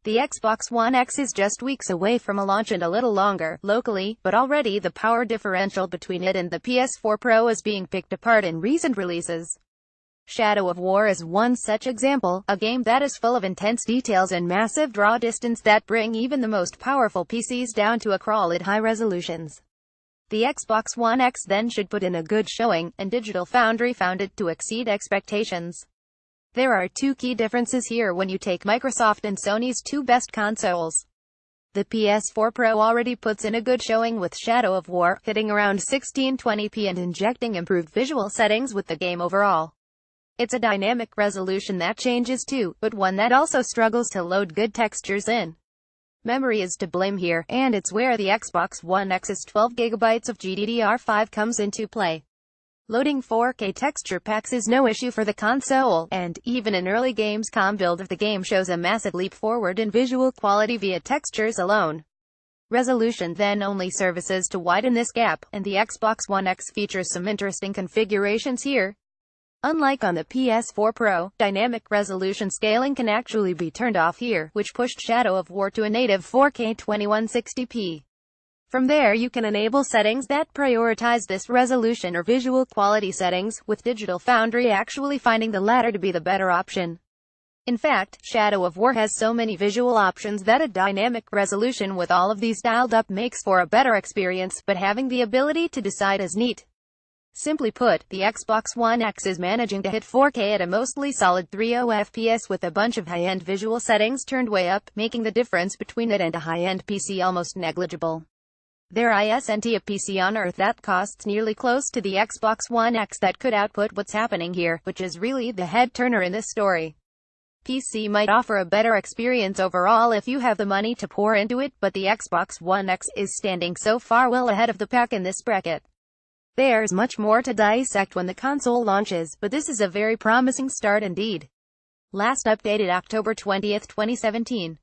The Xbox One X is just weeks away from a launch and a little longer, locally, but already the power differential between it and the PS4 Pro is being picked apart in recent releases. Shadow of War is one such example, a game that is full of intense details and massive draw distance that bring even the most powerful PCs down to a crawl at high resolutions. The Xbox One X then should put in a good showing, and Digital Foundry found it to exceed expectations. There are two key differences here when you take Microsoft and Sony's two best consoles. The PS4 Pro already puts in a good showing with Shadow of War, hitting around 1620p and injecting improved visual settings with the game overall. It's a dynamic resolution that changes too, but one that also struggles to load good textures in. Memory is to blame here, and it's where the Xbox One X's 12GB of GDDR5 comes into play. Loading 4K texture packs is no issue for the console, and, even an early Gamescom build of the game shows a massive leap forward in visual quality via textures alone. Resolution then only services to widen this gap, and the Xbox One X features some interesting configurations here. Unlike on the PS4 Pro, dynamic resolution scaling can actually be turned off here, which pushed Shadow of War to a native 4K 2160p. From there you can enable settings that prioritize this resolution or visual quality settings, with Digital Foundry actually finding the latter to be the better option. In fact, Shadow of War has so many visual options that a dynamic resolution with all of these dialed up makes for a better experience, but having the ability to decide is neat. Simply put, the Xbox One X is managing to hit 4K at a mostly solid 30 FPS with a bunch of high-end visual settings turned way up, making the difference between it and a high-end PC almost negligible. There isn't a PC on Earth that costs nearly close to the Xbox One X that could output what's happening here, which is really the head-turner in this story. PC might offer a better experience overall if you have the money to pour into it, but the Xbox One X is standing so far well ahead of the pack in this bracket. There's much more to dissect when the console launches, but this is a very promising start indeed. Last updated October 20, 2017.